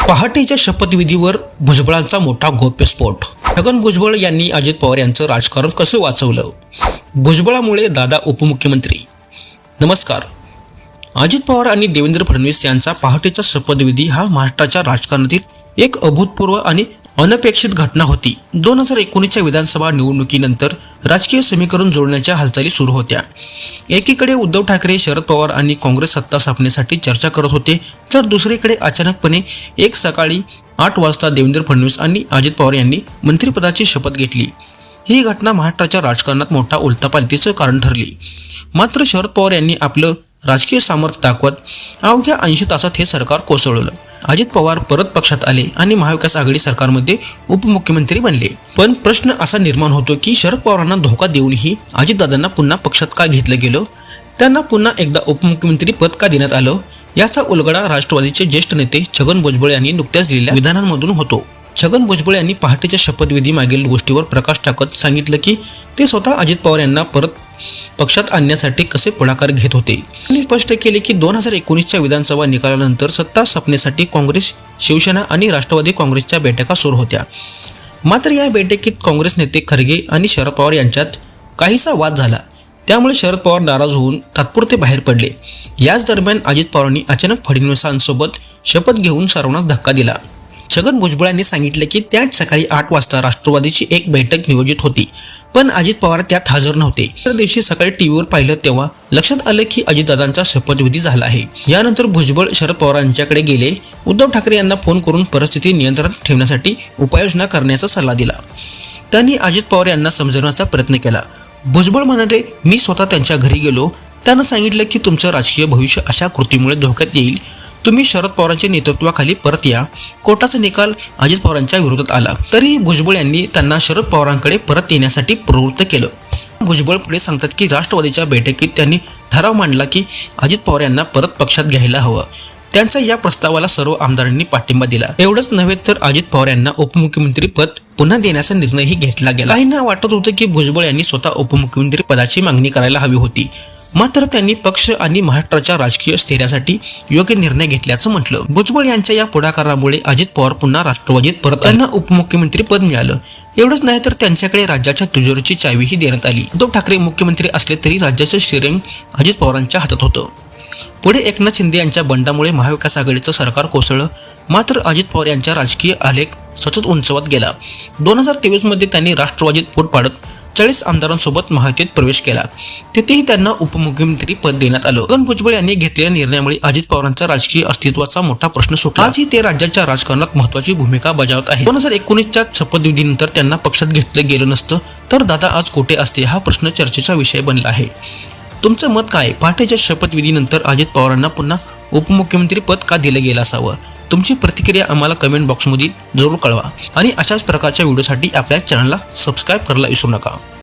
पहाटेच्या शपथविधीवर भुजबळांचा मोठा गौप्यस्फोट. छगन भुजबळ यांनी अजित पवार यांचं राजकारण कसं वाचवलं? भुजबळामुळे दादा उपमुख्यमंत्री. नमस्कार. अजित पवार आणि देवेंद्र फडणवीस यांचा पहाटेचा शपथविधी हा महाराष्ट्राच्या राजकारणातील एक अभूतपूर्व आणि अनपेक्षित घटना होती. 2019च्या विधानसभा निवडणुकीनंतर राजकीय समीकरण जुळण्याच्या हालचाली सुरू होत्या. एकीकडे उद्धव ठाकरे, शरद पवार आणि काँग्रेस सत्ता स्थापनेसाठी चर्चा करत होते, तर दुसरीकडे अचानकपणे एक सकाळी 8 वाजता देवेंद्र फडणवीस आणि अजित पवार यांनी मंत्रिपदाची शपथ घेतली. ही घटना महाराष्ट्राच्या राजकारणात मोठा उलथापालथीचं कारण ठरली. मात्र शरद पवार यांनी आपलं राजकीय सामर्थ्य दाखवत अवघ्या 80 तासात हे सरकार कोसळलं. अजित पवार परत पक्षात आले आणि महाविकास आघाडी सरकारमध्ये उपमुख्यमंत्री बनले. पण प्रश्न असा निर्माण होतो की शरद पवारांना धोका देऊनही अजितदादांना पुन्हा पक्षात का घेतलं गेलं? त्यांना पुन्हा एकदा उपमुख्यमंत्री पद का देण्यात आलं? याचा उलगडा राष्ट्रवादीचे ज्येष्ठ नेते छगन भुजबळ यांनी नुकत्याच दिलेल्या विधानांमधून होतो. छगन भुजबळ यांनी पहाटेच्या शपथविधी मागील गोष्टीवर प्रकाश टाकत सांगितलं की ते स्वतः अजित पवार यांना परत पक्षात आणण्यासाठी कसे पुढाकार घेत होते. त्यांनी स्पष्ट केले की 2019च्या विधानसभा निकालानंतर सत्ता स्थापनेसाठी काँग्रेस, शिवसेना आणि राष्ट्रवादी काँग्रेसच्या बैठका सुरू होत्या. मात्र या बैठकीत काँग्रेस नेते खरगे आणि शरद पवार यांच्यात काहीसा वाद झाला. त्यामुळे शरद पवार नाराज होऊन तात्पुरते बाहेर पडले. याच दरम्यान अजित पवारांनी अचानक फडणवीसांसोबत शपथ घेऊन सर्वांनाच धक्का दिला. छगन भुजबळ यांनी सांगितले की त्याच सकाळी 8 वाजता राष्ट्रवादीची एक बैठक नियोजित होती, पण अजित पवार त्यात हजर नव्हते. त्या दिवशी सकाळी टीव्हीवर पाहिलं तेव्हा लक्षात आलं की अजितदादांचा शपथविधी झाला आहे. यानंतर भुजबळ शरद पवार यांच्याकडे गेले. उद्धव ठाकरे यांना फोन करून परिस्थिती नियंत्रणात ठेवण्यासाठी उपाययोजना करण्याचा सल्ला दिला. त्यांनी अजित पवार यांना समजवण्याचा प्रयत्न केला. भुजबळ म्हणाले, मी स्वतः त्यांच्या घरी गेलो. त्यांना सांगितलं की तुमचं राजकीय भविष्य अशा कृतीमुळे धोक्यात येईल. तुम्ही शरद पवारांच्या नेतृत्वाखाली परत या. कोर्टाचा निकाल अजित पवारांच्या विरोधात आला, तरीही भुजबळ यांनी त्यांना शरद पवारांकडे परत येण्यासाठी प्रवृत्त केलं. भुजबळ पुढे सांगतात की राष्ट्रवादीच्या बैठकीत त्यांनी ठराव मांडला की अजित पवार यांना परत पक्षात घ्यायला हवं. त्यांच्या या प्रस्तावाला सर्व आमदारांनी पाठिंबा दिला. एवढंच नव्हे तर अजित पवार यांना उपमुख्यमंत्री पद पुन्हा देण्याचा निर्णयही घेतला गेला. काहींना वाटत होतं की भुजबळ यांनी स्वतः उपमुख्यमंत्री पदाची मागणी करायला हवी होती. मात्र त्यांनी पक्ष आणि महाराष्ट्राच्या राजकीय स्थैर्यासाठी योग्य निर्णय घेतल्याचं म्हटलं. भुजबळ यांच्या या पुढाकारामुळे अजित पवार पुन्हा राष्ट्रवादीत परत त्यांना उपमुख्यमंत्री पद मिळालं. एवढंच नाही तर त्यांच्याकडे राज्याच्या तिजोरीची चावीही देण्यात आली. उद्धव ठाकरे मुख्यमंत्री असले तरी राज्याचं स्टीअरिंग अजित पवारांच्या हातात होतं. पुढे एकनाथ शिंदे यांच्या बंडामुळे महाविकास आघाडीचं सरकार कोसळलं. मात्र अजित पवार यांचा राजकीय आलेख सतत उंचावत गेला. 2023 मध्ये त्यांनी राष्ट्रवादीत फूट पाडत 40 आमदारांसोबत महायुतीत प्रवेश केला. तिथेही त्यांना उपमुख्यमंत्री पद देण्यात आलं. छगन भुजबळ यांनी घेतलेल्या निर्णयामुळे अजित पवारांचा राजकीय अस्तित्वाचा मोठा प्रश्न सुटला. आजही ते राज्याच्या राजकारणात महत्त्वाची भूमिका बजावत आहेत. 2019च्या शपथविधीनंतर त्यांना पक्षात घेतलं गेलं नसतं तर दादा आज कुठे असते, हा प्रश्न चर्चेचा विषय बनला आहे. तुमचं मत काय? पहाटेच्या शपथविधीनंतर अजित पवारांना पुन्हा उपमुख्यमंत्री पद का दिलं गेलं असावं? तुमची प्रतिक्रिया आम्हाला कमेंट बॉक्समध्ये जरूर कळवा आणि अशाच प्रकारच्या व्हिडिओसाठी आपल्या चॅनलला सबस्क्राईब करायला विसरू नका.